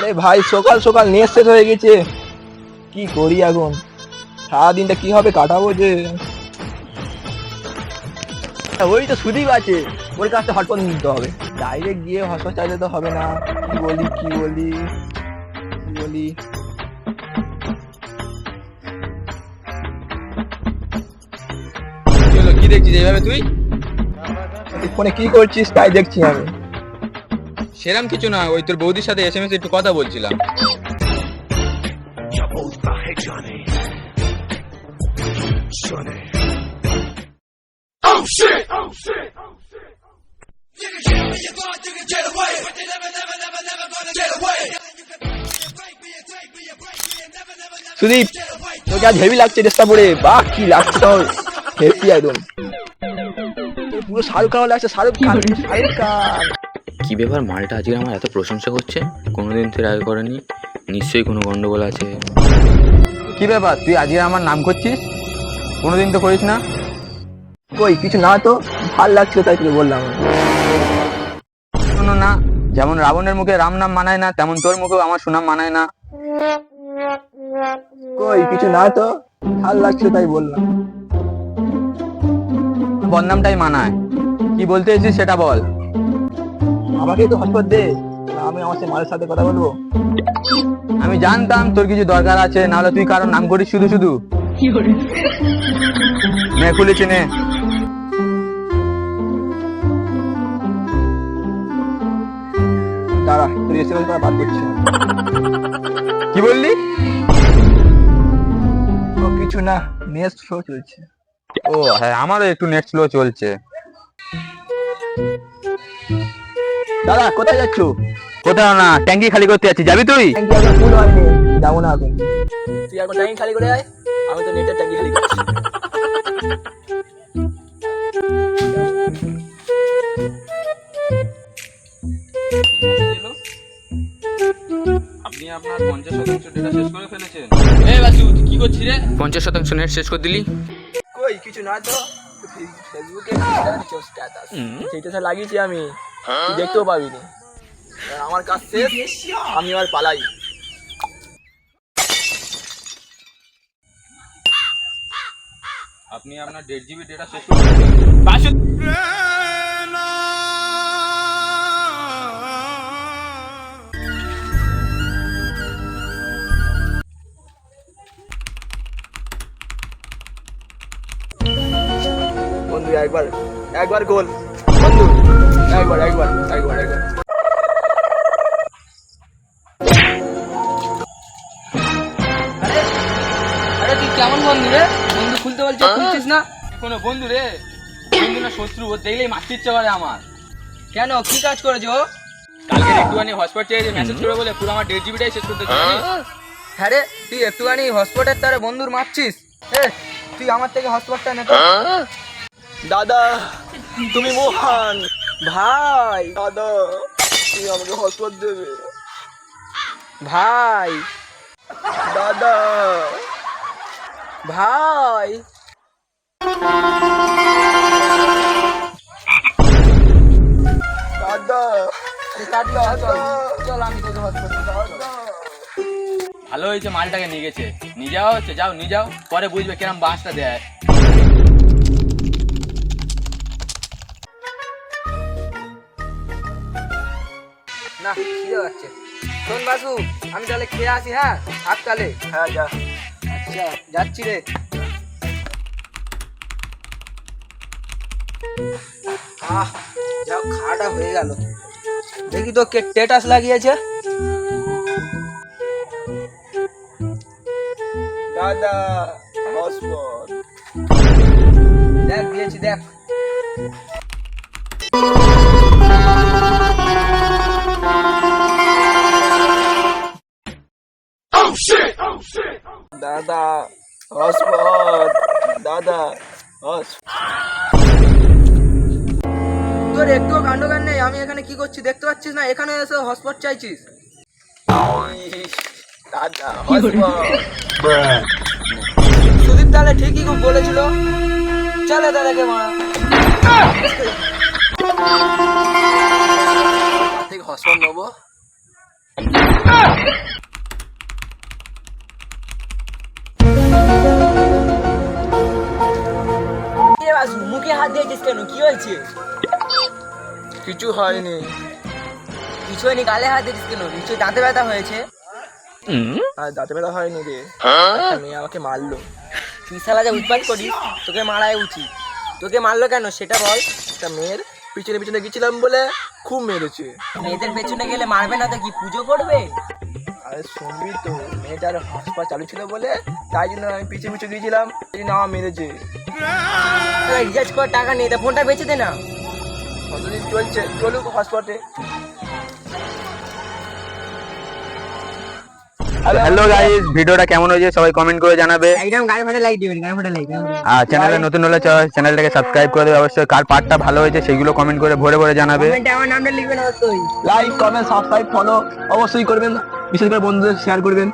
আরে ভাই সকাল সকাল নেট শেষ হয়ে গেছে, কি করি এখন? সারাদিনটা কিভাবে কাটাবো যে? ওই তো সুদীপ আছে, ওর কাছে হটপট নিতে হবে। ডাইরেক্ট গিয়ে হসপিটাল চাইলে তো হবে না। কি বলি কি বলি কি বলি কি দেখছিস এইভাবে তুই? ফোনে কি করছিস তাই দেখছি আমি। সেরাম কিছু না, ওই তোর বৌদির সাথে এসএমএস একটু কথা বলছিলাম। সুদীপ, তোকে আজ হেভি লাগছে ড্রেসটা পরে। বাহ কি লাগছে তোর, হেভি একদম। তোর পুরো শাহরুখ খান লাগছে, শাহরুখ খান শাহরুখ খান। কি ব্যাপার, মালটা আজকে আমার এত প্রশংসা করছে? কোনোদিন তো আগে করেনি, নিশ্চয়ই কোনো গন্ডগোল আছে। কি ব্যাপার, তুই আজকে আমার নাম করছিস? কোনোদিন তো করিস না। কই কিছু না তো, ভাল লাগছিল তাই তোকে বললাম। শোনো না, যেমন রাবণের মুখে রাম নাম মানায় না, তেমন তোর মুখেও আমার সুনাম মানায় না। কই কিছু না তো, ভাল লাগছিল তাই বললাম। বদনামটাই মানায়। কি বলতে এসেছিস সেটা বল। আমাকে একটু হসপিটাল দে, আমি আমার সে মায়ের সাথে কথা বলবো। আমি জানতাম তোর কিছু দরকার আছে, নাহলে তুই কারোর নাম করিস শুধু শুধু। নে খুলেছি নে। দাঁড়া, তুই এসএমএস করা বাদ করছিস। কি বললি? ও কিছু না, নেক্সট শো চলছে। ও হ্যাঁ, আমারও একটু নেট স্লো চলছে। দাদা কোথায় যাচ্ছ? কোথাও না, ট্যাঙ্কি খালি করতে যাচ্ছি, যাবি তুই? ট্যাঙ্কি এখন ফুল হয়নি, যাবো না এখন। তুই এখন ট্যাঙ্কি খালি করে আয়, আমি তো নেটের ট্যাঙ্কি খালি করছি। আপনি আপনার 50% ডেটা শেষ করে ফেলেছেন। এই বাসু, তুই কি করছিস রে? 50% নেট শেষ করে দিলি? কই কিছু না তো, ফেসবুকে স্ট্যাটাস সেইটা লাগিয়েছি আমি, তুই দেখতেও পাবিনি। আমার কাজ শেষ, আমি আর পালাই। আপনি আপনার 1.5 GB ডেটা শেষ করে ফেলেছেন। বাসু, বন্ধু একবার একবার গোল, বন্ধু একবার একবার একবার একবার। আরে তুই কেমন বন্ধু রে? বন্ধু খুলতে বলছিস, খুলছিস না কোনো বন্ধু রে, বন্ধু না শত্রু, ও দেখলেই মারতে ইচ্ছে করে আমার। কেন? কি কাজ করেছো ও? কালকে একটুখানি হটস্পট চেয়ে মেসেজ করে বলে পুরো আমার 1.5 GB টাই শেষ করতে চাই। হ্যাঁ রে, তুই একটুখানি হটস্পটের তারে বন্ধুর মারছিস? এ তুই আমার থেকে হটস্পটটা নে তো। দাদা তুমি মহান ভাই দাদা, তুমি আমাকে হসপিটাল দেবে ভাই দাদা। ভাই দাদা তুই কাটলি না, চল চল আমি তোকে হটস্পট ভালো হয়েছে মালটাকে নিয়ে গেছে, নিয়ে যাওয়া হচ্ছে, যাও নিয়ে যাও, পরে বুঝবে কিরম বাসটা দেয়। না খিদে পাচ্ছে। শোন বাসু, আমি তাহলে খেয়ে আসি। হ্যাঁ থাক তাহলে। হ্যাঁ যা। আচ্ছা যাচ্ছি রে। যাও, খাওয়াটা হয়ে গেল। দেখি তো কে স্ট্যাটাস লাগিয়েছে। দাদা হসপিটাল দেখ দিয়েছি, দেখ। দাদা হসপিটাল দাদা তোর একটুও কাণ্ডজ্ঞান নেই। আমি এখানে কি করছি দেখতে পাচ্ছিস না? এখানে এসে হটস্পট চাইছিস? দাদা হসপিটাল। সুদীপ তাহলে ঠিকই খুব বলেছিল। চলে দাদাকে মারা থেকে হসপিটাল নেবো। মুখে হাত দিয়েছিস কেন? কি হয়েছে? কিছু হয়নি। কিছু হয়নি, গালে হাত দিয়েছিস কেন? নিশ্চয়ই দাঁতে ব্যথা হয়েছে। আর দাঁতে ব্যথা হয়নি রে, একটা মেয়ে আমাকে মারলো। তুই শালা যা উৎপাত করিস, তোকে মারাই উচিত। তোকে মারলো কেন সেটা বল। একটা মেয়ের পিছনে পিছনে গেছিলাম বলে খুব মেরেছে। মেয়েদের পেছনে গেলে মারবে না তো কি পুজো করবে? আরে শুনবি তো, মেয়েটার হাসপাতাল চালু ছিল বলে তাই জন্য আমি পিছু পিছু গিয়েছিলাম, এই জন্য আমার মেরেছে। রিচার্জ করার টাকা নেই, তা ফোনটা বেচে দে না। কতদিন চলছে, চলুক হসপিটালে। হ্যালো গাইস, ভিডিওটা কেমন হয়েছে সবাই কমেন্ট করে জানাবে। একদম গাড়ি ফাটে লাইক দিবেন, গাড়ি ফাটে লাইক। আর চ্যানেলে নতুন হলে চ্যানেলটাকে সাবস্ক্রাইব করে দেবে অবশ্যই। কার পার্টটা ভালো হয়েছে সেগুলো কমেন্ট করে ভরে ভরে জানাবে। কমেন্টে আমার নামটা লিখবেন অবশ্যই। লাইক কমেন্ট সাবস্ক্রাইব ফলো অবশ্যই করবেন, বিশেষ করে বন্ধুদের শেয়ার করবেন।